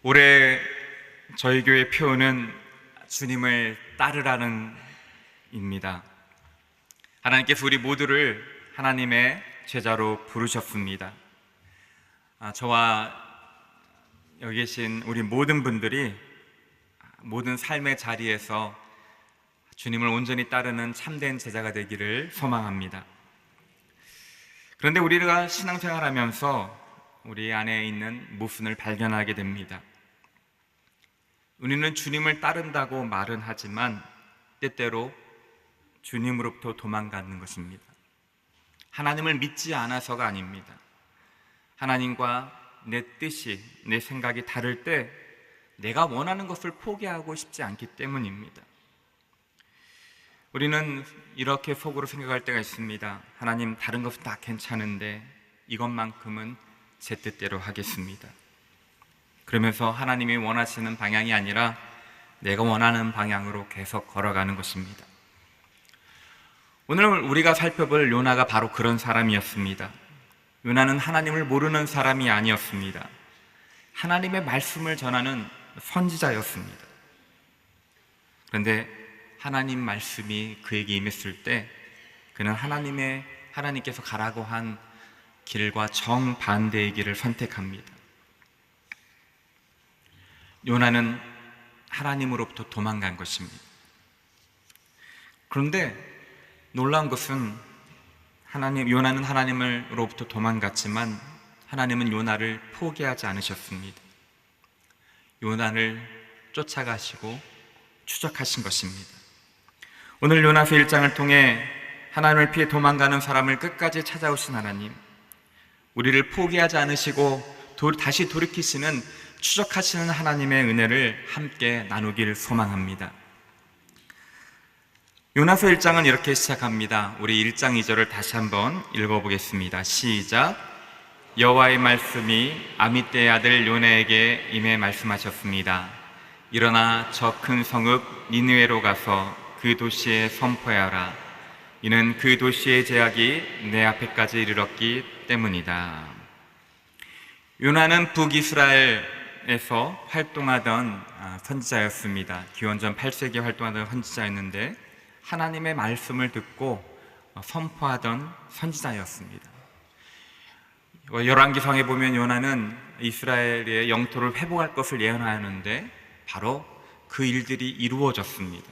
올해 저희 교회 표어는 주님을 따르라는 입니다. 하나님께서 우리 모두를 하나님의 제자로 부르셨습니다. 저와 여기 계신 우리 모든 분들이 모든 삶의 자리에서 주님을 온전히 따르는 참된 제자가 되기를 소망합니다. 그런데 우리가 신앙생활하면서 우리 안에 있는 모순을 발견하게 됩니다. 우리는 주님을 따른다고 말은 하지만 때때로 주님으로부터 도망가는 것입니다. 하나님을 믿지 않아서가 아닙니다. 하나님과 내 뜻이, 내 생각이 다를 때 내가 원하는 것을 포기하고 싶지 않기 때문입니다. 우리는 이렇게 속으로 생각할 때가 있습니다. 하나님, 다른 것은 다 괜찮은데 이것만큼은 제 뜻대로 하겠습니다. 그러면서 하나님이 원하시는 방향이 아니라 내가 원하는 방향으로 계속 걸어가는 것입니다. 오늘 우리가 살펴볼 요나가 바로 그런 사람이었습니다. 요나는 하나님을 모르는 사람이 아니었습니다. 하나님의 말씀을 전하는 선지자였습니다. 그런데 하나님 말씀이 그에게 임했을 때 그는 하나님께서 가라고 한 길과 정반대의 길을 선택합니다. 요나는 하나님으로부터 도망간 것입니다. 그런데 놀라운 것은 요나는 하나님으로부터 도망갔지만 하나님은 요나를 포기하지 않으셨습니다. 요나를 쫓아가시고 추적하신 것입니다. 오늘 요나서 1장을 통해 하나님을 피해 도망가는 사람을 끝까지 찾아오신 하나님, 우리를 포기하지 않으시고 다시 돌이키시는 추적하시는 하나님의 은혜를 함께 나누길 소망합니다. 요나서 1장은 이렇게 시작합니다. 우리 1장 2절을 다시 한번 읽어보겠습니다. 시작. 여호와의 말씀이 아미떼의 아들 요나에게 임해 말씀하셨습니다. 일어나 저 큰 성읍 니느웨로 가서 그 도시에 선포하라. 이는 그 도시의 죄악이 내 앞에까지 이르렀기 때문이다. 요나는 북이스라엘에서 활동하던 선지자였습니다. 기원전 8세기에 활동하던 선지자였는데 하나님의 말씀을 듣고 선포하던 선지자였습니다. 열왕기상에 보면 요나는 이스라엘의 영토를 회복할 것을 예언하는데 바로 그 일들이 이루어졌습니다.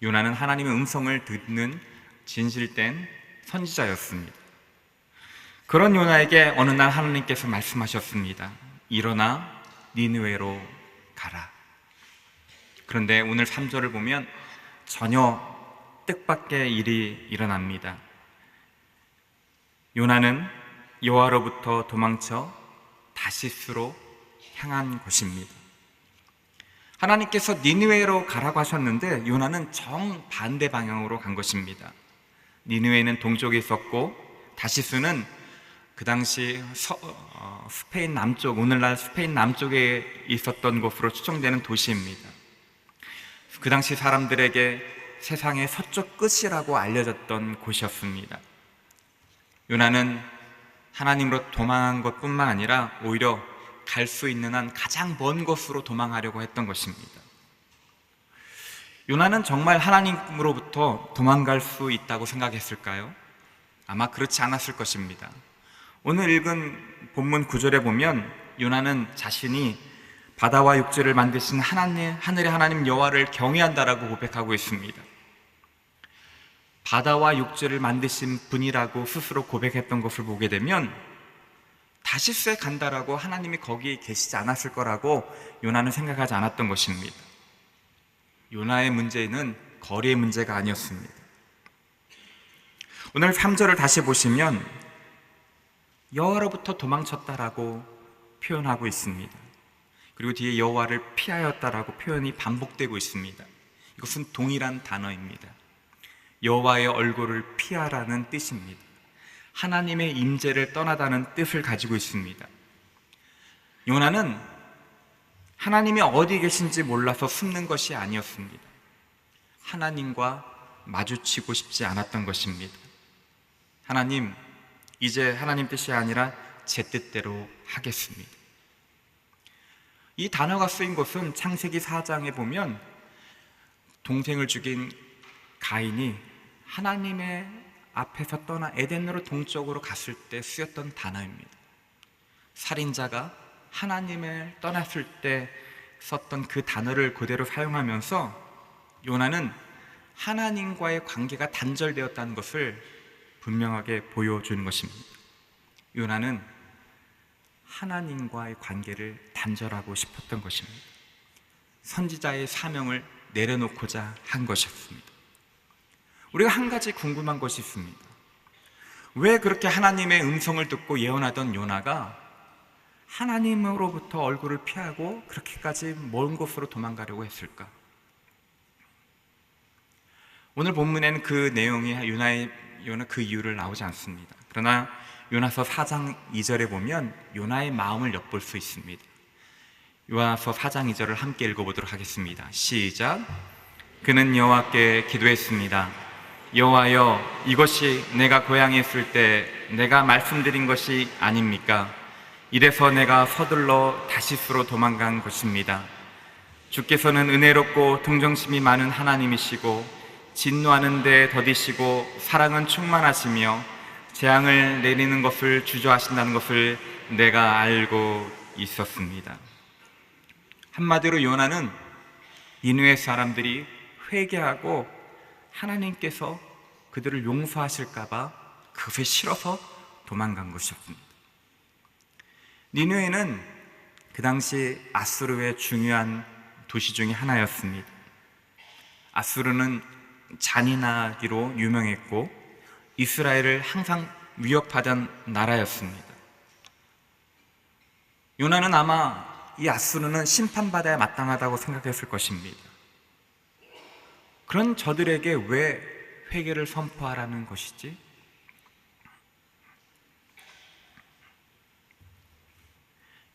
요나는 하나님의 음성을 듣는 진실된 선지자였습니다. 그런 요나에게 어느 날 하나님께서 말씀하셨습니다. 일어나 니느웨로 가라. 그런데 오늘 3절을 보면 전혀 뜻밖의 일이 일어납니다. 요나는 여호와로부터 도망쳐 다시스로 향한 것입니다. 하나님께서 니느웨로 가라고 하셨는데 요나는 정반대 방향으로 간 것입니다. 니느웨는 동쪽에 있었고 다시스는 그 당시 스페인 남쪽, 오늘날 스페인 남쪽에 있었던 곳으로 추정되는 도시입니다. 그 당시 사람들에게 세상의 서쪽 끝이라고 알려졌던 곳이었습니다. 요나는 하나님으로 도망한 것뿐만 아니라 오히려 갈 수 있는 한 가장 먼 곳으로 도망하려고 했던 것입니다. 요나는 정말 하나님으로부터 도망갈 수 있다고 생각했을까요? 아마 그렇지 않았을 것입니다. 오늘 읽은 본문 9절에 보면 요나는 자신이 바다와 육지를 만드신 하늘의 하나님 여호와를 경외한다라고 고백하고 있습니다. 바다와 육지를 만드신 분이라고 스스로 고백했던 것을 보게 되면 다시스에 간다라고 하나님이 거기 계시지 않았을 거라고 요나는 생각하지 않았던 것입니다. 요나의 문제는 거리의 문제가 아니었습니다. 오늘 3절을 다시 보시면 여호와로부터 도망쳤다라고 표현하고 있습니다. 그리고 뒤에 여호와를 피하였다라고 표현이 반복되고 있습니다. 이것은 동일한 단어입니다. 여호와의 얼굴을 피하라는 뜻입니다. 하나님의 임재를 떠나다는 뜻을 가지고 있습니다. 요나는 하나님이 어디 계신지 몰라서 숨는 것이 아니었습니다. 하나님과 마주치고 싶지 않았던 것입니다. 하나님, 이제 하나님 뜻이 아니라 제 뜻대로 하겠습니다. 이 단어가 쓰인 곳은 창세기 4장에 보면 동생을 죽인 가인이 하나님의 앞에서 떠나 에덴으로 동쪽으로 갔을 때 쓰였던 단어입니다. 살인자가 하나님을 떠났을 때 썼던 그 단어를 그대로 사용하면서 요나는 하나님과의 관계가 단절되었다는 것을 분명하게 보여주는 것입니다. 요나는 하나님과의 관계를 단절하고 싶었던 것입니다. 선지자의 사명을 내려놓고자 한 것이었습니다. 우리가 한 가지 궁금한 것이 있습니다. 왜 그렇게 하나님의 음성을 듣고 예언하던 요나가 하나님으로부터 얼굴을 피하고 그렇게까지 먼 곳으로 도망가려고 했을까? 오늘 본문에는 그 내용이 요나 그 이유를 나오지 않습니다. 그러나 요나서 4장 2절에 보면 요나의 마음을 엿볼 수 있습니다. 요나서 4장 2절을 함께 읽어보도록 하겠습니다. 시작. 그는 여호와께 기도했습니다. 여호와여, 이것이 내가 고향에 있을 때 내가 말씀드린 것이 아닙니까? 이래서 내가 서둘러 다시스로 도망간 것입니다. 주께서는 은혜롭고 동정심이 많은 하나님이시고 진노하는 데 더디시고 사랑은 충만하시며 재앙을 내리는 것을 주저하신다는 것을 내가 알고 있었습니다. 한마디로 요나는 니느웨 사람들이 회개하고 하나님께서 그들을 용서하실까봐 그것이 싫어서 도망간 것이었습니다. 니느웨는 그 당시 아수르의 중요한 도시 중에 하나였습니다. 아수르는 잔인하기로 유명했고 이스라엘을 항상 위협하던 나라였습니다. 요나는 아마 이 아수르는 심판받아야 마땅하다고 생각했을 것입니다. 그런 저들에게 왜 회개를 선포하라는 것이지?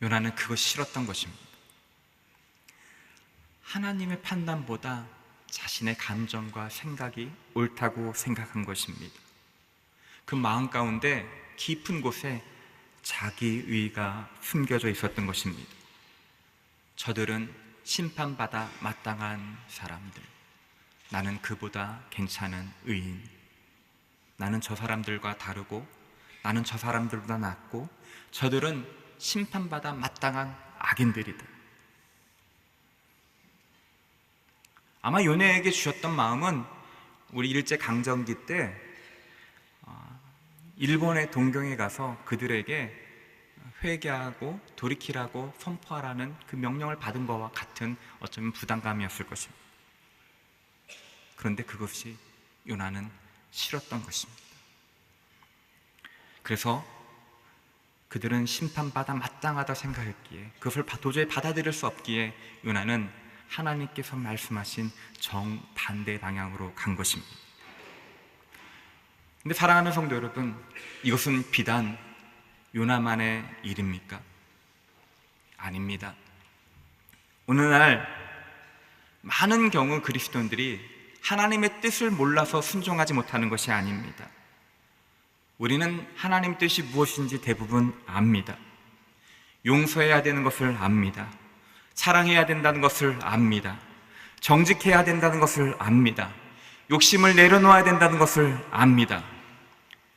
요나는 그것이 싫었던 것입니다. 하나님의 판단보다 자신의 감정과 생각이 옳다고 생각한 것입니다. 그 마음 가운데 깊은 곳에 자기의가 숨겨져 있었던 것입니다. 저들은 심판받아 마땅한 사람들, 나는 그보다 괜찮은 의인, 나는 저 사람들과 다르고 나는 저 사람들보다 낫고 저들은 심판받아 마땅한 악인들이다. 아마 요나에게 주셨던 마음은 우리 일제강점기 때 일본의 동경에 가서 그들에게 회개하고 돌이키라고 선포하라는 그 명령을 받은 것과 같은 어쩌면 부담감이었을 것입니다. 그런데 그것이 요나는 싫었던 것입니다. 그래서 그들은 심판받아 마땅하다 생각했기에 그것을 도저히 받아들일 수 없기에 요나는 하나님께서 말씀하신 정반대 방향으로 간 것입니다. 근데 사랑하는 성도 여러분, 이것은 비단 요나만의 일입니까? 아닙니다. 오늘날 많은 경우 그리스도인들이 하나님의 뜻을 몰라서 순종하지 못하는 것이 아닙니다. 우리는 하나님 뜻이 무엇인지 대부분 압니다. 용서해야 되는 것을 압니다. 사랑해야 된다는 것을 압니다. 정직해야 된다는 것을 압니다. 욕심을 내려놓아야 된다는 것을 압니다.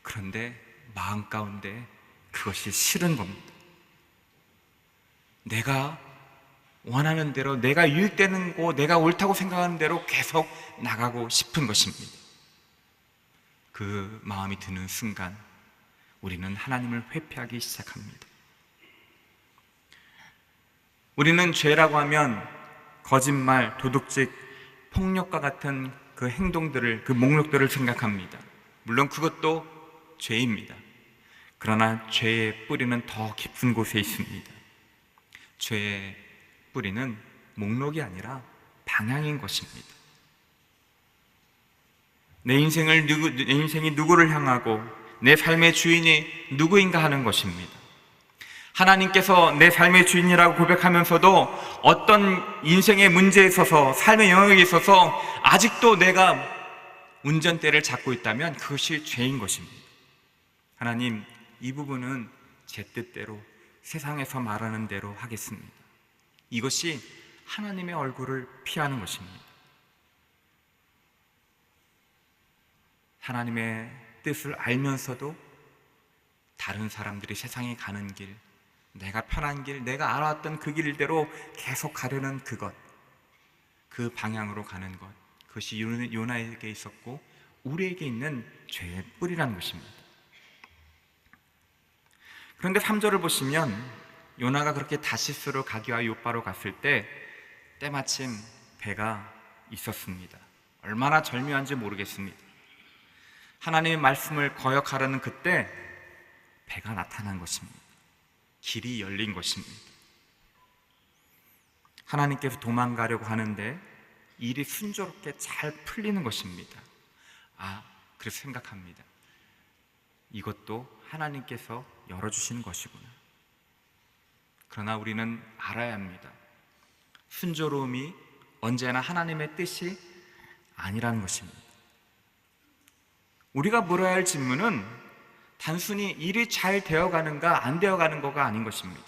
그런데 마음 가운데 그것이 싫은 겁니다. 내가 원하는 대로, 내가 유익되는 거, 내가 옳다고 생각하는 대로 계속 나가고 싶은 것입니다. 그 마음이 드는 순간 우리는 하나님을 회피하기 시작합니다. 우리는 죄라고 하면 거짓말, 도둑질, 폭력과 같은 그 행동들을, 그 목록들을 생각합니다. 물론 그것도 죄입니다. 그러나 죄의 뿌리는 더 깊은 곳에 있습니다. 죄의 뿌리는 목록이 아니라 방향인 것입니다. 내 인생이 누구를 향하고 내 삶의 주인이 누구인가 하는 것입니다. 하나님께서 내 삶의 주인이라고 고백하면서도 어떤 인생의 문제에 있어서, 삶의 영역에 있어서 아직도 내가 운전대를 잡고 있다면 그것이 죄인 것입니다. 하나님, 이 부분은 제 뜻대로 세상에서 말하는 대로 하겠습니다. 이것이 하나님의 얼굴을 피하는 것입니다. 하나님의 뜻을 알면서도 다른 사람들이 세상에 가는 길, 내가 편한 길, 내가 알아왔던 그 길대로 계속 가려는 그것, 그 방향으로 가는 것, 그것이 요나에게 있었고 우리에게 있는 죄의 뿌리라는 것입니다. 그런데 3절을 보시면 요나가 그렇게 다시스로 가기 위하여 요바로 갔을 때 때마침 배가 있었습니다. 얼마나 절묘한지 모르겠습니다. 하나님의 말씀을 거역하려는 그때 배가 나타난 것입니다. 길이 열린 것입니다. 하나님께서 도망가려고 하는데 일이 순조롭게 잘 풀리는 것입니다. 그래서 생각합니다. 이것도 하나님께서 열어주신 것이구나. 그러나 우리는 알아야 합니다. 순조로움이 언제나 하나님의 뜻이 아니라는 것입니다. 우리가 물어야 할 질문은 단순히 일이 잘 되어가는가 안 되어가는 거가 아닌 것입니다.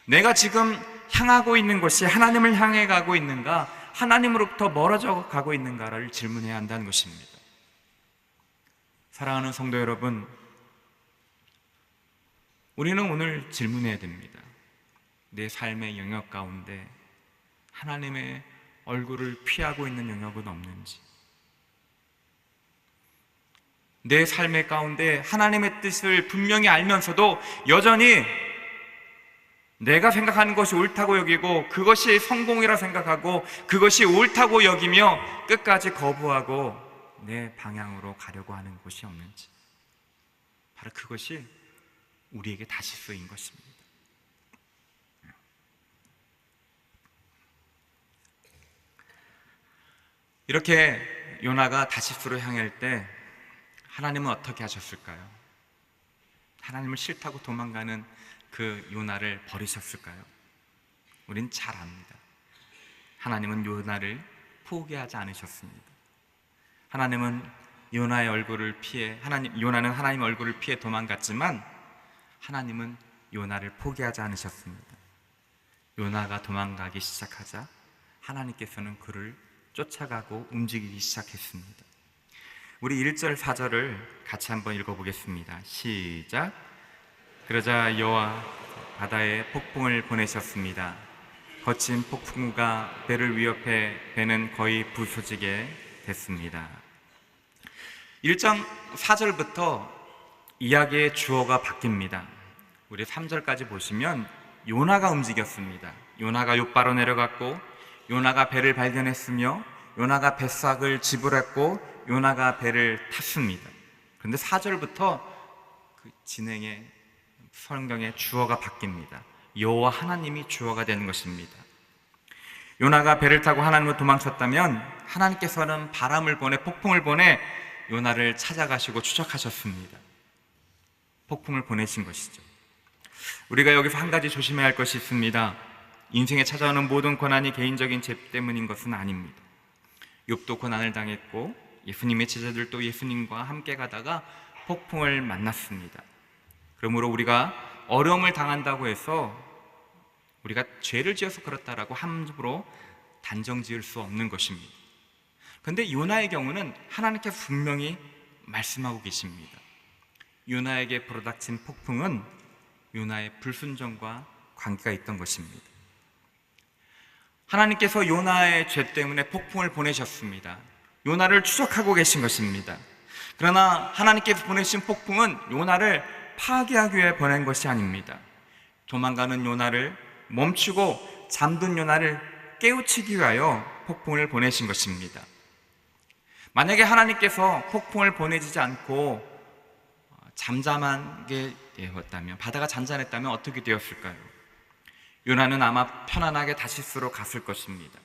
내가 지금 향하고 있는 것이 하나님을 향해 가고 있는가, 하나님으로부터 멀어져 가고 있는가를 질문해야 한다는 것입니다. 사랑하는 성도 여러분, 우리는 오늘 질문해야 됩니다. 내 삶의 영역 가운데 하나님의 얼굴을 피하고 있는 영역은 없는지, 내 삶의 가운데 하나님의 뜻을 분명히 알면서도 여전히 내가 생각하는 것이 옳다고 여기고 그것이 성공이라 생각하고 그것이 옳다고 여기며 끝까지 거부하고 내 방향으로 가려고 하는 곳이 없는지, 바로 그것이 우리에게 다시스인 것입니다. 이렇게 요나가 다시스로 향할 때 하나님은 어떻게 하셨을까요? 하나님을 싫다고 도망가는 그 요나를 버리셨을까요? 우린 잘 압니다. 하나님은 요나를 포기하지 않으셨습니다. 하나님은 요나의 얼굴을 피해 요나는 하나님의 얼굴을 피해 도망갔지만 하나님은 요나를 포기하지 않으셨습니다. 요나가 도망가기 시작하자 하나님께서는 그를 쫓아가고 움직이기 시작했습니다. 우리 1절 4절을 같이 한번 읽어보겠습니다. 시작. 그러자 여호와 바다에 폭풍을 보내셨습니다. 거친 폭풍우가 배를 위협해 배는 거의 부서지게 됐습니다. 1장 4절부터 이야기의 주어가 바뀝니다. 우리 3절까지 보시면 요나가 움직였습니다. 요나가 욥바로 내려갔고, 요나가 배를 발견했으며, 요나가 뱃삭을 지불했고, 요나가 배를 탔습니다. 그런데 4절부터 그 진행의 성경의 주어가 바뀝니다. 여호와 하나님이 주어가 되는 것입니다. 요나가 배를 타고 하나님을 도망쳤다면 하나님께서는 바람을 보내 폭풍을 보내 요나를 찾아가시고 추적하셨습니다. 폭풍을 보내신 것이죠. 우리가 여기서 한 가지 조심해야 할 것이 있습니다. 인생에 찾아오는 모든 고난이 개인적인 죄 때문인 것은 아닙니다. 욥도 고난을 당했고 예수님의 제자들도 예수님과 함께 가다가 폭풍을 만났습니다. 그러므로 우리가 어려움을 당한다고 해서 우리가 죄를 지어서 그렇다라고 함부로 단정 지을 수 없는 것입니다. 그런데 요나의 경우는 하나님께서 분명히 말씀하고 계십니다. 요나에게 불어닥친 폭풍은 요나의 불순종과 관계가 있던 것입니다. 하나님께서 요나의 죄 때문에 폭풍을 보내셨습니다. 요나를 추적하고 계신 것입니다. 그러나 하나님께서 보내신 폭풍은 요나를 파괴하기 위해 보낸 것이 아닙니다. 도망가는 요나를 멈추고 잠든 요나를 깨우치기 위하여 폭풍을 보내신 것입니다. 만약에 하나님께서 폭풍을 보내지 않고 잠잠하게 되었다면, 바다가 잔잔했다면 어떻게 되었을까요? 요나는 아마 편안하게 다시스로 갔을 것입니다.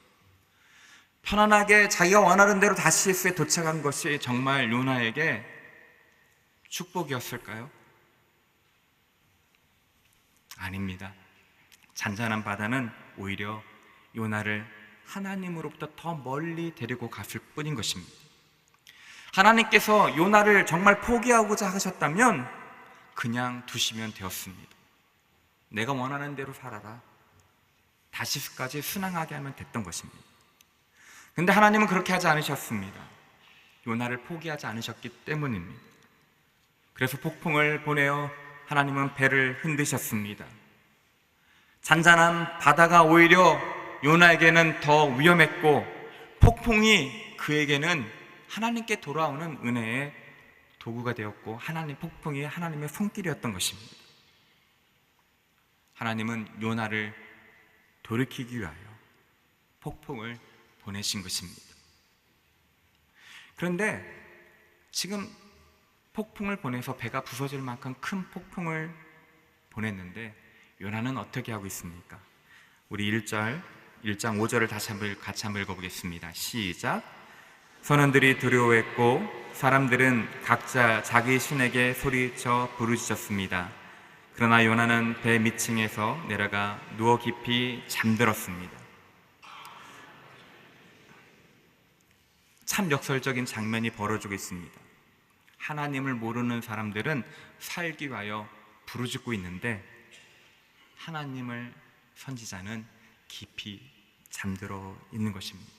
편안하게 자기가 원하는 대로 다시스에 도착한 것이 정말 요나에게 축복이었을까요? 아닙니다. 잔잔한 바다는 오히려 요나를 하나님으로부터 더 멀리 데리고 갔을 뿐인 것입니다. 하나님께서 요나를 정말 포기하고자 하셨다면 그냥 두시면 되었습니다. 내가 원하는 대로 살아라. 다시스까지 순항하게 하면 됐던 것입니다. 근데 하나님은 그렇게 하지 않으셨습니다. 요나를 포기하지 않으셨기 때문입니다. 그래서 폭풍을 보내어 하나님은 배를 흔드셨습니다. 잔잔한 바다가 오히려 요나에게는 더 위험했고, 폭풍이 그에게는 하나님께 돌아오는 은혜의 도구가 되었고, 폭풍이 하나님의 손길이었던 것입니다. 하나님은 요나를 돌이키기 위하여 폭풍을 보내신 것입니다. 그런데 지금 폭풍을 보내서 배가 부서질 만큼 큰 폭풍을 보냈는데 요나는 어떻게 하고 있습니까? 우리 1장 5절을 같이 한번 읽어보겠습니다. 시작. 선원들이 두려워했고 사람들은 각자 자기 신에게 소리쳐 부르짖었습니다. 그러나 요나는 배 밑층에서 내려가 누워 깊이 잠들었습니다. 참 역설적인 장면이 벌어지고 있습니다. 하나님을 모르는 사람들은 살기 위하여 부르짖고 있는데 하나님을 선지자는 깊이 잠들어 있는 것입니다.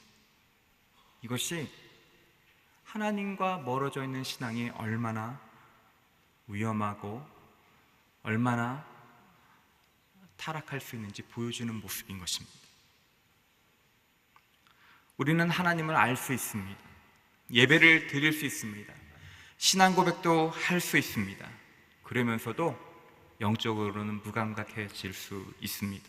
이것이 하나님과 멀어져 있는 신앙이 얼마나 위험하고 얼마나 타락할 수 있는지 보여주는 모습인 것입니다. 우리는 하나님을 알 수 있습니다. 예배를 드릴 수 있습니다. 신앙 고백도 할 수 있습니다. 그러면서도 영적으로는 무감각해질 수 있습니다.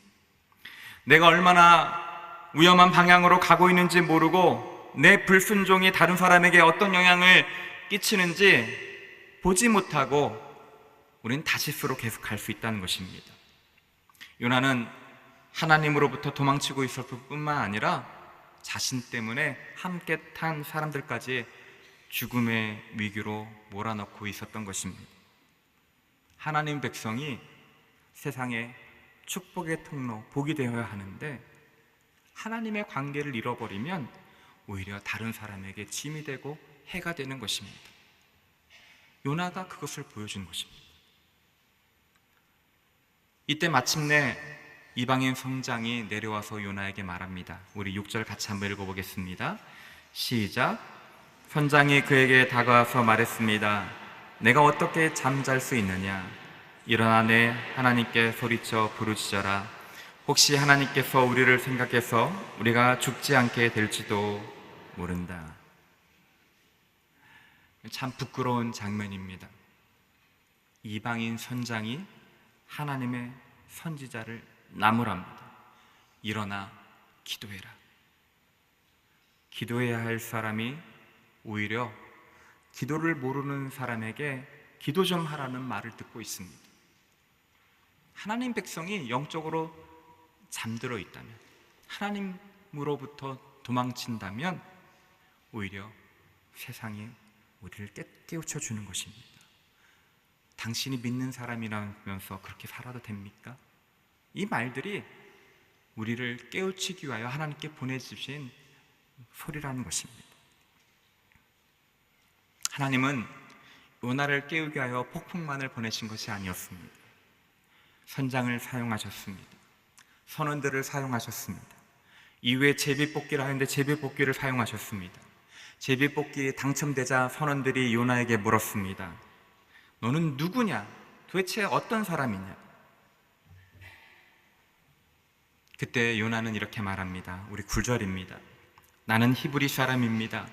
내가 얼마나 위험한 방향으로 가고 있는지 모르고 내 불순종이 다른 사람에게 어떤 영향을 끼치는지 보지 못하고 우리는 다시스로 계속 갈 수 있다는 것입니다. 요나는 하나님으로부터 도망치고 있었을 뿐만 아니라 자신 때문에 함께 탄 사람들까지 죽음의 위기로 몰아넣고 있었던 것입니다. 하나님 백성이 세상에 축복의 통로, 복이 되어야 하는데 하나님의 관계를 잃어버리면 오히려 다른 사람에게 짐이 되고 해가 되는 것입니다. 요나가 그것을 보여준 것입니다. 이때 마침내 이방인 성장이 내려와서 요나에게 말합니다. 우리 6절 같이 한번 읽어보겠습니다. 시작. 선장이 그에게 다가와서 말했습니다. 내가 어떻게 잠잘 수 있느냐? 일어나 내 하나님께 소리쳐 부르짖어라. 혹시 하나님께서 우리를 생각해서 우리가 죽지 않게 될지도 모른다. 참 부끄러운 장면입니다. 이방인 선장이 하나님의 선지자를 나무랍니다. 일어나 기도해라. 기도해야 할 사람이 오히려 기도를 모르는 사람에게 기도 좀 하라는 말을 듣고 있습니다. 하나님 백성이 영적으로 잠들어 있다면, 하나님으로부터 도망친다면 오히려 세상이 우리를 깨우쳐 주는 것입니다. 당신이 믿는 사람이라면서 그렇게 살아도 됩니까? 이 말들이 우리를 깨우치기 위하여 하나님께 보내주신 소리라는 것입니다. 하나님은 요나를 깨우기 위하여 폭풍만을 보내신 것이 아니었습니다. 선장을 사용하셨습니다. 선원들을 사용하셨습니다. 이후에 제비뽑기를 하는데 제비뽑기를 사용하셨습니다. 제비뽑기에 당첨되자 선원들이 요나에게 물었습니다. 너는 누구냐? 도대체 어떤 사람이냐? 그때 요나는 이렇게 말합니다. 우리 9절입니다. 나는 히브리 사람입니다.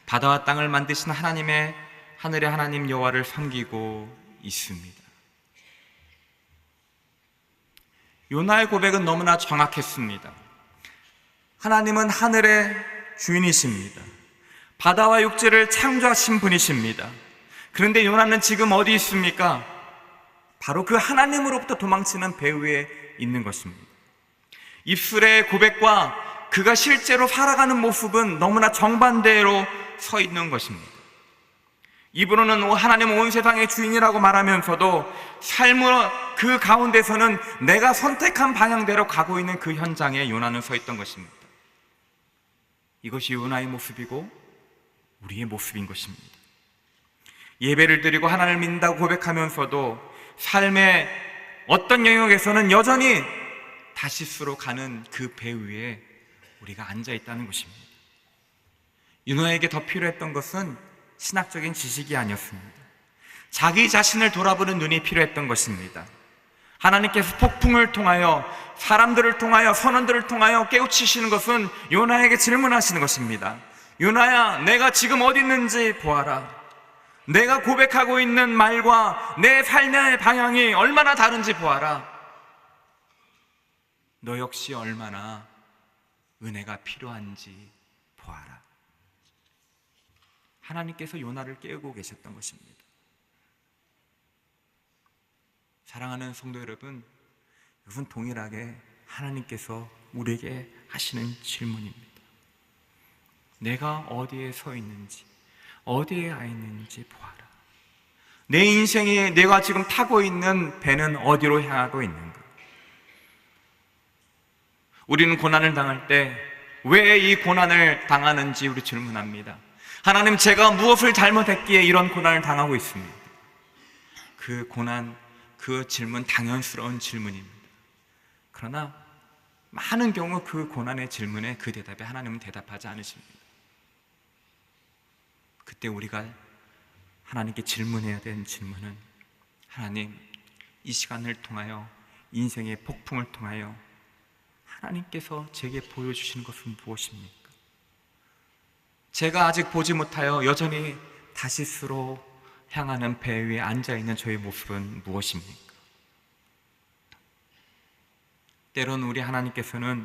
바다와 땅을 만드신 하나님의 하늘의 하나님 여호와를 섬기고 있습니다. 요나의 고백은 너무나 정확했습니다. 하나님은 하늘의 주인이십니다. 바다와 육지를 창조하신 분이십니다. 그런데 요나는 지금 어디 있습니까? 바로 그 하나님으로부터 도망치는 배 위에 있는 것입니다. 입술의 고백과 그가 실제로 살아가는 모습은 너무나 정반대로 서 있는 것입니다. 입으로는 하나님은 온 세상의 주인이라고 말하면서도 삶의 그 가운데서는 내가 선택한 방향대로 가고 있는 그 현장에 요나는 서 있던 것입니다. 이것이 요나의 모습이고 우리의 모습인 것입니다. 예배를 드리고 하나님을 믿는다고 고백하면서도 삶의 어떤 영역에서는 여전히 다시스로 가는 그 배 위에 우리가 앉아 있다는 것입니다. 요나에게 더 필요했던 것은 신학적인 지식이 아니었습니다. 자기 자신을 돌아보는 눈이 필요했던 것입니다. 하나님께서 폭풍을 통하여, 사람들을 통하여, 선원들을 통하여 깨우치시는 것은 요나에게 질문하시는 것입니다. 요나야, 내가 지금 어디 있는지 보아라. 내가 고백하고 있는 말과 내 삶의 방향이 얼마나 다른지 보아라. 너 역시 얼마나 은혜가 필요한지 보아라. 하나님께서 요나를 깨우고 계셨던 것입니다. 사랑하는 성도 여러분, 이것은 동일하게 하나님께서 우리에게 하시는 질문입니다. 내가 어디에 서 있는지, 어디에 와 있는지 보아라. 내 인생에 내가 지금 타고 있는 배는 어디로 향하고 있는가? 우리는 고난을 당할 때 왜 이 고난을 당하는지 우리 질문합니다. 하나님, 제가 무엇을 잘못했기에 이런 고난을 당하고 있습니다. 그 고난, 그 질문 당연스러운 질문입니다. 그러나 많은 경우 그 고난의 질문에, 그 대답에 하나님은 대답하지 않으십니다. 그때 우리가 하나님께 질문해야 되는 질문은, 하나님, 이 시간을 통하여, 인생의 폭풍을 통하여 하나님께서 제게 보여주시는 것은 무엇입니까? 제가 아직 보지 못하여 여전히 다시스로 향하는 배 위에 앉아있는 저의 모습은 무엇입니까? 때로는 우리 하나님께서는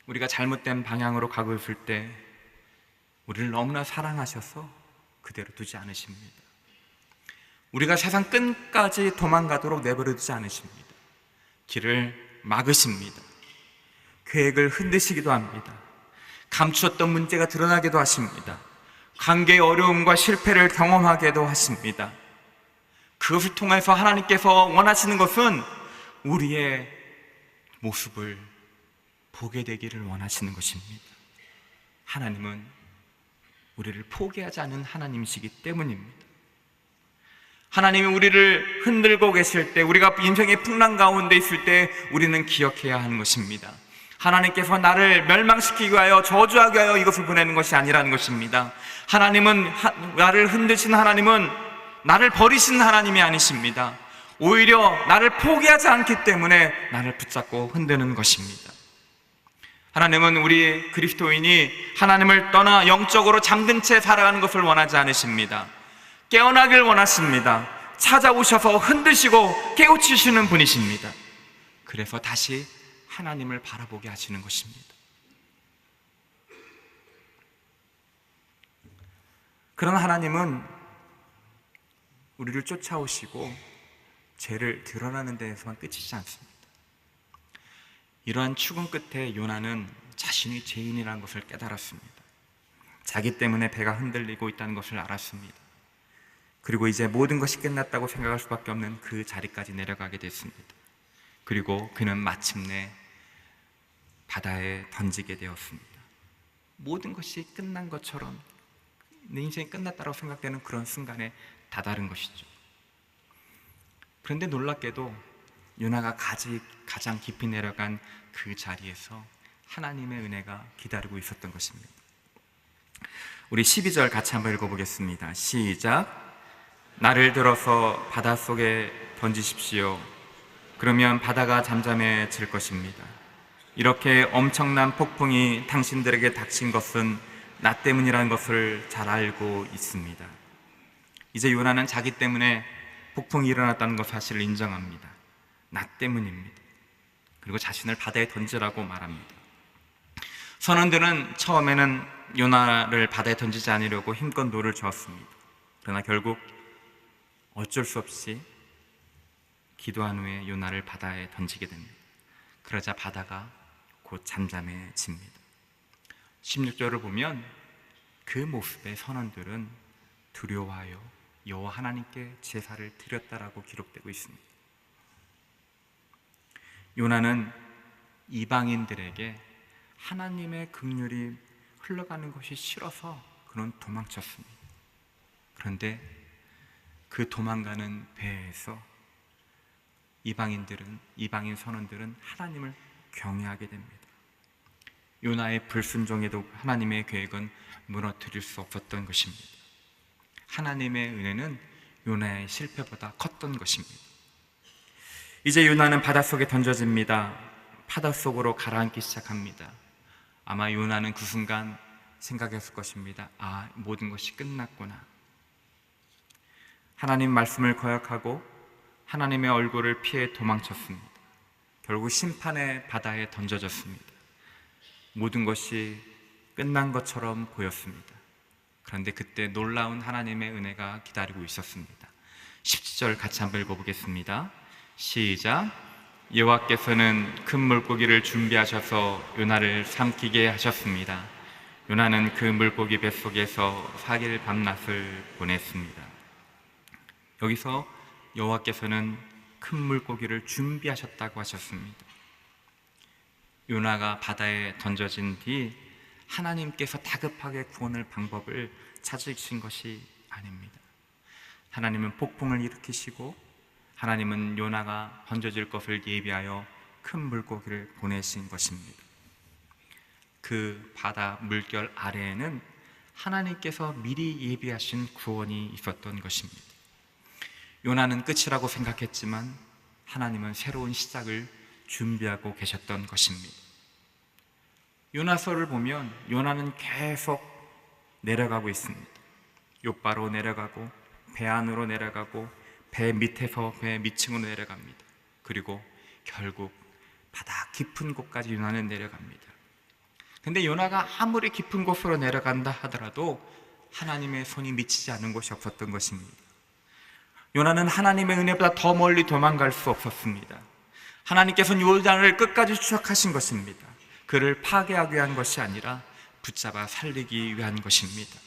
우리가 잘못된 방향으로 가고 있을 때 우리를 너무나 사랑하셔서 그대로 두지 않으십니다. 우리가 세상 끝까지 도망가도록 내버려 두지 않으십니다. 길을 막으십니다. 계획을 흔드시기도 합니다. 감추었던 문제가 드러나기도 하십니다. 관계의 어려움과 실패를 경험하게도 하십니다. 그것을 통해서 하나님께서 원하시는 것은 우리의 모습을 보게 되기를 원하시는 것입니다. 하나님은 우리를 포기하지 않은 하나님이시기 때문입니다. 하나님이 우리를 흔들고 계실 때, 우리가 인생의 풍랑 가운데 있을 때 우리는 기억해야 하는 것입니다. 하나님께서 나를 멸망시키기 위하여, 저주하기 위하여 이것을 보내는 것이 아니라는 것입니다. 하나님은, 나를 흔드신 하나님은 나를 버리신 하나님이 아니십니다. 오히려 나를 포기하지 않기 때문에 나를 붙잡고 흔드는 것입니다. 하나님은 우리 그리스도인이 하나님을 떠나 영적으로 잠든 채 살아가는 것을 원하지 않으십니다. 깨어나길 원하십니다. 찾아오셔서 흔드시고 깨우치시는 분이십니다. 그래서 다시 하나님을 바라보게 하시는 것입니다. 그런 하나님은 우리를 쫓아오시고 죄를 드러나는 데에서만 끝이지 않습니다. 이러한 추궁 끝에 요나는 자신이 죄인이라는 것을 깨달았습니다. 자기 때문에 배가 흔들리고 있다는 것을 알았습니다. 그리고 이제 모든 것이 끝났다고 생각할 수밖에 없는 그 자리까지 내려가게 됐습니다. 그리고 그는 마침내 바다에 던지게 되었습니다. 모든 것이 끝난 것처럼, 내 인생이 끝났다고 생각되는 그런 순간에 다다른 것이죠. 그런데 놀랍게도 요나가 가장 깊이 내려간 그 자리에서 하나님의 은혜가 기다리고 있었던 것입니다. 우리 12절 같이 한번 읽어보겠습니다. 시작. 나를 들어서 바닷속에 던지십시오. 그러면 바다가 잠잠해질 것입니다. 이렇게 엄청난 폭풍이 당신들에게 닥친 것은 나 때문이라는 것을 잘 알고 있습니다. 이제 요나는 자기 때문에 폭풍이 일어났다는 것 사실을 인정합니다. 나 때문입니다. 그리고 자신을 바다에 던지라고 말합니다. 선원들은 처음에는 요나를 바다에 던지지 않으려고 힘껏 노를 저었습니다. 그러나 결국 어쩔 수 없이 기도한 후에 요나를 바다에 던지게 됩니다. 그러자 바다가 곧 잠잠해집니다. 16절을 보면 그 모습의 선원들은 두려워하여 여호와 하나님께 제사를 드렸다라고 기록되고 있습니다. 요나는 이방인들에게 하나님의 긍휼이 흘러가는 것이 싫어서 그는 도망쳤습니다. 그런데 그 도망가는 배에서 이방인 선원들은 하나님을 경외하게 됩니다. 요나의 불순종에도 하나님의 계획은 무너뜨릴 수 없었던 것입니다. 하나님의 은혜는 요나의 실패보다 컸던 것입니다. 이제 요나는 바닷속에 던져집니다. 바닷속으로 가라앉기 시작합니다. 아마 요나는 그 순간 생각했을 것입니다. 모든 것이 끝났구나. 하나님 말씀을 거역하고 하나님의 얼굴을 피해 도망쳤습니다. 결국 심판의 바다에 던져졌습니다. 모든 것이 끝난 것처럼 보였습니다. 그런데 그때 놀라운 하나님의 은혜가 기다리고 있었습니다. 17절 같이 한번 읽어보겠습니다. 시작. 여호와께서는 큰 물고기를 준비하셔서 요나를 삼키게 하셨습니다. 요나는 그 물고기 뱃속에서 4일 밤낮을 보냈습니다. 여기서 여호와께서는 큰 물고기를 준비하셨다고 하셨습니다. 요나가 바다에 던져진 뒤 하나님께서 다급하게 구원할 방법을 찾으신 것이 아닙니다. 하나님은 폭풍을 일으키시고 하나님은 요나가 던져질 것을 예비하여 큰 물고기를 보내신 것입니다. 그 바다 물결 아래에는 하나님께서 미리 예비하신 구원이 있었던 것입니다. 요나는 끝이라고 생각했지만 하나님은 새로운 시작을 준비하고 계셨던 것입니다. 요나서를 보면 요나는 계속 내려가고 있습니다. 욥바로 내려가고 배 안으로 내려가고 배 밑에서 배 밑층으로 내려갑니다. 그리고 결국 바다 깊은 곳까지 요나는 내려갑니다. 근데 요나가 아무리 깊은 곳으로 내려간다 하더라도 하나님의 손이 미치지 않은 곳이 없었던 것입니다. 요나는 하나님의 은혜보다 더 멀리 도망갈 수 없었습니다. 하나님께서는 요단을 끝까지 추적하신 것입니다. 그를 파괴하기 위한 것이 아니라 붙잡아 살리기 위한 것입니다.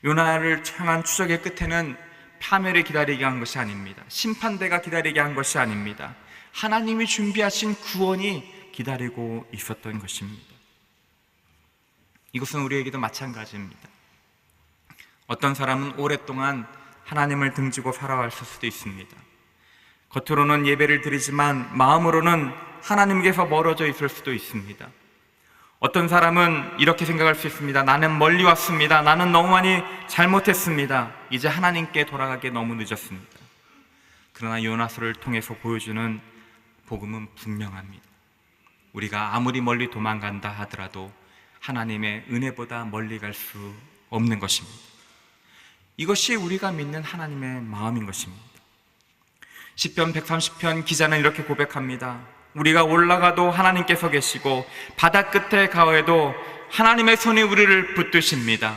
요나를 향한 추적의 끝에는 파멸이 기다리게 한 것이 아닙니다. 심판대가 기다리게 한 것이 아닙니다. 하나님이 준비하신 구원이 기다리고 있었던 것입니다. 이것은 우리에게도 마찬가지입니다. 어떤 사람은 오랫동안 하나님을 등지고 살아왔을 수도 있습니다. 겉으로는 예배를 드리지만 마음으로는 하나님께서 멀어져 있을 수도 있습니다. 어떤 사람은 이렇게 생각할 수 있습니다. 나는 멀리 왔습니다. 나는 너무 많이 잘못했습니다. 이제 하나님께 돌아가기에 너무 늦었습니다. 그러나 요나서를 통해서 보여주는 복음은 분명합니다. 우리가 아무리 멀리 도망간다 하더라도 하나님의 은혜보다 멀리 갈 수 없는 것입니다. 이것이 우리가 믿는 하나님의 마음인 것입니다. 시편 130편 기자는 이렇게 고백합니다. 우리가 올라가도 하나님께서 계시고 바다 끝에 가해도 하나님의 손이 우리를 붙드십니다.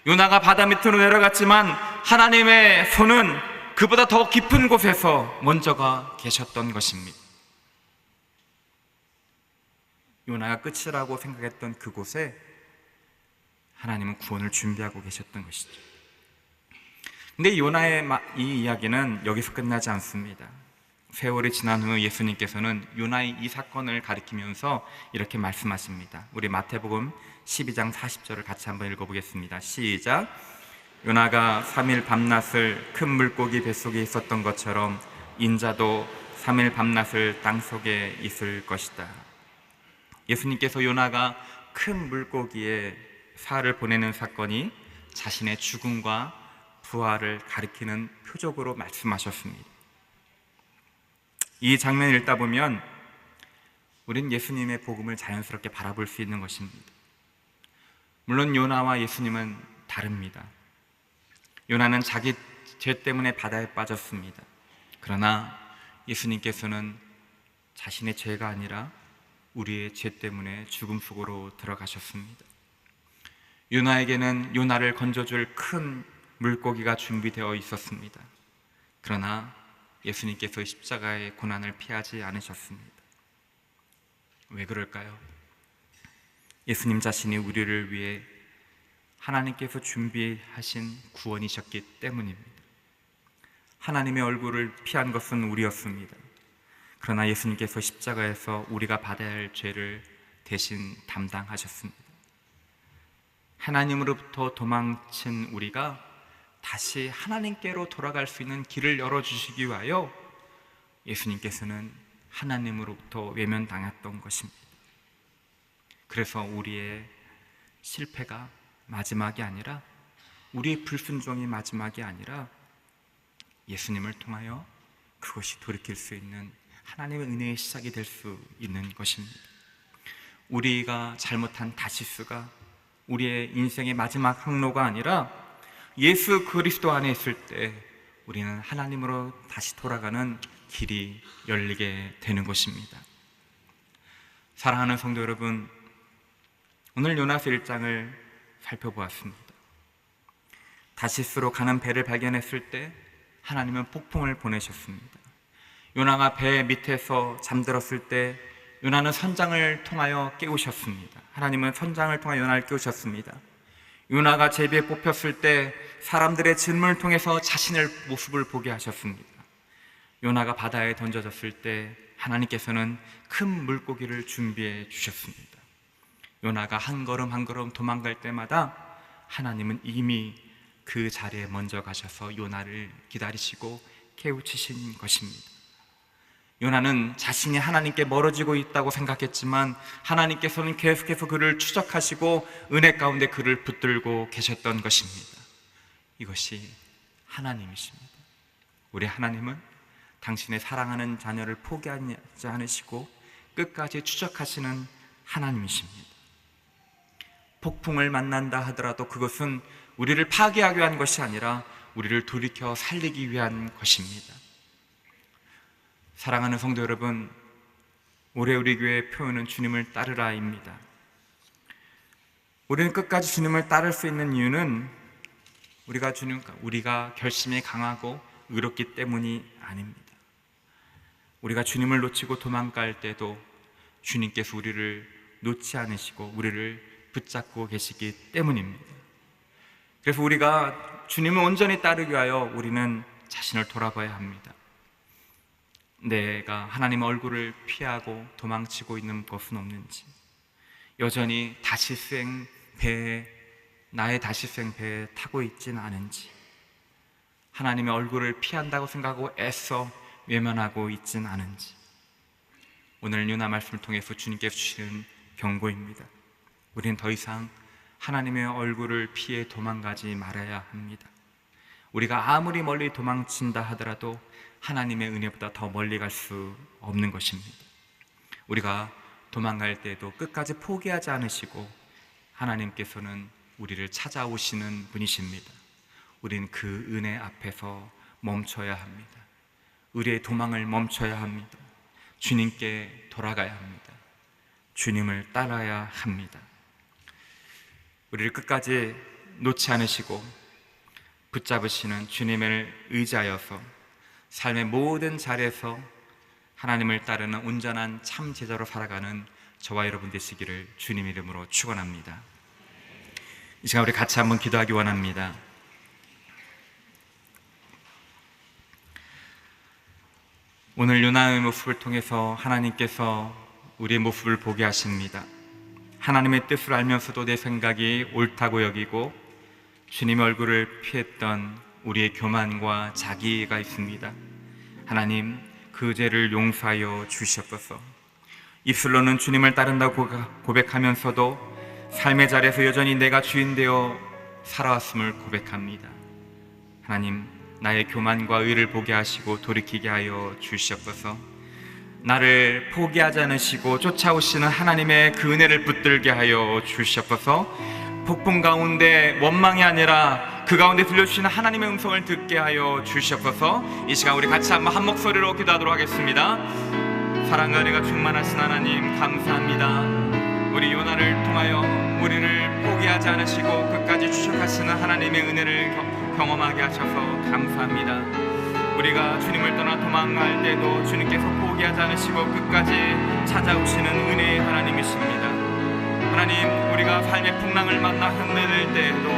요나가 바다 밑으로 내려갔지만 하나님의 손은 그보다 더 깊은 곳에서 먼저가 계셨던 것입니다. 요나가 끝이라고 생각했던 그곳에 하나님은 구원을 준비하고 계셨던 것이죠. 근데 요나의 이 이야기는 여기서 끝나지 않습니다. 세월이 지난 후 예수님께서는 요나의 이 사건을 가리키면서 이렇게 말씀하십니다. 우리 마태복음 12장 40절을 같이 한번 읽어보겠습니다. 시작. 요나가 3일 밤낮을 큰 물고기 뱃속에 있었던 것처럼 인자도 3일 밤낮을 땅속에 있을 것이다. 예수님께서 요나가 큰 물고기에 사흘을 보내는 사건이 자신의 죽음과 부활을 가리키는 표적으로 말씀하셨습니다. 이 장면을 읽다 보면 우린 예수님의 복음을 자연스럽게 바라볼 수 있는 것입니다. 물론 요나와 예수님은 다릅니다. 요나는 자기 죄 때문에 바다에 빠졌습니다. 그러나 예수님께서는 자신의 죄가 아니라 우리의 죄 때문에 죽음 속으로 들어가셨습니다. 요나에게는 요나를 건져줄 큰 물고기가 준비되어 있었습니다. 그러나 예수님께서 십자가의 고난을 피하지 않으셨습니다. 왜 그럴까요? 예수님 자신이 우리를 위해 하나님께서 준비하신 구원이셨기 때문입니다. 하나님의 얼굴을 피한 것은 우리였습니다. 그러나 예수님께서 십자가에서 우리가 받아야 할 죄를 대신 담당하셨습니다. 하나님으로부터 도망친 우리가 다시 하나님께로 돌아갈 수 있는 길을 열어주시기 위하여 예수님께서는 하나님으로부터 외면당했던 것입니다. 그래서 우리의 실패가 마지막이 아니라, 우리의 불순종이 마지막이 아니라 예수님을 통하여 그것이 돌이킬 수 있는 하나님의 은혜의 시작이 될 수 있는 것입니다. 우리가 잘못한 다시스가 우리의 인생의 마지막 항로가 아니라 예수 그리스도 안에 있을 때 우리는 하나님으로 다시 돌아가는 길이 열리게 되는 것입니다. 사랑하는 성도 여러분, 오늘 요나서 1장을 살펴보았습니다. 다시스로 가는 배를 발견했을 때 하나님은 폭풍을 보내셨습니다. 요나가 배 밑에서 잠들었을 때 요나는 선장을 통하여 깨우셨습니다. 하나님은 선장을 통하여 요나를 깨우셨습니다. 요나가 제비에 뽑혔을 때 사람들의 질문을 통해서 자신의 모습을 보게 하셨습니다. 요나가 바다에 던져졌을 때 하나님께서는 큰 물고기를 준비해 주셨습니다. 요나가 한 걸음 한 걸음 도망갈 때마다 하나님은 이미 그 자리에 먼저 가셔서 요나를 기다리시고 깨우치신 것입니다. 요나는 자신이 하나님께 멀어지고 있다고 생각했지만 하나님께서는 계속해서 그를 추적하시고 은혜 가운데 그를 붙들고 계셨던 것입니다. 이것이 하나님이십니다. 우리 하나님은 당신의 사랑하는 자녀를 포기하지 않으시고 끝까지 추적하시는 하나님이십니다. 폭풍을 만난다 하더라도 그것은 우리를 파괴하기 위한 것이 아니라 우리를 돌이켜 살리기 위한 것입니다. 사랑하는 성도 여러분, 올해 우리 교회의 표현은 주님을 따르라입니다. 우리는 끝까지 주님을 따를 수 있는 이유는 우리가 결심이 강하고 의롭기 때문이 아닙니다. 우리가 주님을 놓치고 도망갈 때도 주님께서 우리를 놓지 않으시고 우리를 붙잡고 계시기 때문입니다. 그래서 우리가 주님을 온전히 따르기 위하여 우리는 자신을 돌아봐야 합니다. 내가 하나님의 얼굴을 피하고 도망치고 있는 것은 없는지, 여전히 나의 다시생 배에 타고 있지는 않은지, 하나님의 얼굴을 피한다고 생각하고 애써 외면하고 있지는 않은지, 오늘 요나 말씀을 통해서 주님께서 주시는 경고입니다. 우리는 더 이상 하나님의 얼굴을 피해 도망가지 말아야 합니다. 우리가 아무리 멀리 도망친다 하더라도 하나님의 은혜보다 더 멀리 갈 수 없는 것입니다. 우리가 도망갈 때에도 끝까지 포기하지 않으시고 하나님께서는 우리를 찾아오시는 분이십니다. 우리는 그 은혜 앞에서 멈춰야 합니다. 우리의 도망을 멈춰야 합니다. 주님께 돌아가야 합니다. 주님을 따라야 합니다. 우리를 끝까지 놓지 않으시고 붙잡으시는 주님을 의지하여서 삶의 모든 자리에서 하나님을 따르는 온전한 참 제자로 살아가는 저와 여러분 되시기를 주님 이름으로 축원합니다. 이 시간 우리 같이 한번 기도하기 원합니다. 오늘 요나의 모습을 통해서 하나님께서 우리의 모습을 보게 하십니다. 하나님의 뜻을 알면서도 내 생각이 옳다고 여기고 주님의 얼굴을 피했던 우리의 교만과 자기가 있습니다. 하나님, 그 죄를 용서하여 주시옵소서. 입술로는 주님을 따른다고 고백하면서도 삶의 자리에서 여전히 내가 주인 되어 살아왔음을 고백합니다. 하나님, 나의 교만과 의를 보게 하시고 돌이키게 하여 주시옵소서. 나를 포기하지 않으시고 쫓아오시는 하나님의 그 은혜를 붙들게 하여 주시옵소서. 폭풍 가운데 원망이 아니라 그 가운데 들려주시는 하나님의 음성을 듣게 하여 주시옵소서. 이 시간 우리 같이 한번 한 목소리로 기도하도록 하겠습니다. 사랑과 은혜가 충만하신 하나님 감사합니다. 우리 요나를 통하여 우리를 포기하지 않으시고 끝까지 추적하시는 하나님의 은혜를 경험하게 하셔서 감사합니다. 우리가 주님을 떠나 도망갈 때도 주님께서 포기하지 않으시고 끝까지 찾아오시는 은혜의 하나님이십니다. 하나님, 우리가 삶의 풍랑을 만나 흉내낼 때에도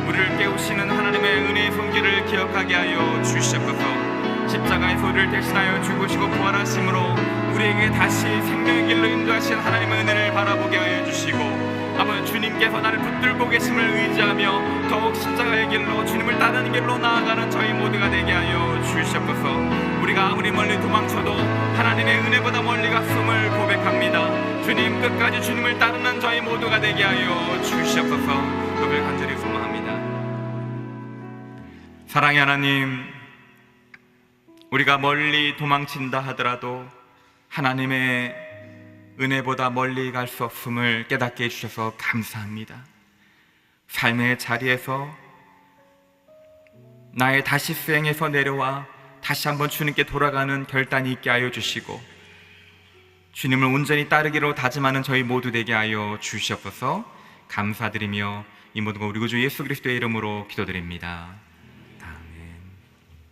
우리를 깨우시는 하나님의 은혜의 손길을 기억하게 하여 주시옵소서. 십자가에서 우리를 대신하여 죽으시고 부활하심으로 우리에게 다시 생명의 길로 인도하신 하나님의 은혜를 바라보게 하여 주시고 아버지 주님께서 나를 붙들고 계심을 의지하며 더욱 십자가의 길로 주님을 따르는 길로 나아가는 저희 모두가 되게 하여 주시옵소서. 우리가 아무리 멀리 도망쳐도 하나님의 은혜보다 멀리 갔음을 고백합니다. 주님 끝까지 주님을 따르는 저희 모두가 되게 하여 주시옵소서. 그를 간절히 소망합니다. 사랑의 하나님, 우리가 멀리 도망친다 하더라도 하나님의 은혜보다 멀리 갈 수 없음을 깨닫게 해주셔서 감사합니다. 삶의 자리에서 나의 다시 수행에서 내려와 다시 한번 주님께 돌아가는 결단이 있게 하여 주시고 주님을 온전히 따르기로 다짐하는 저희 모두 되게 하여 주시옵소서. 감사드리며 이 모든 거 우리 구주 예수 그리스도의 이름으로 기도드립니다.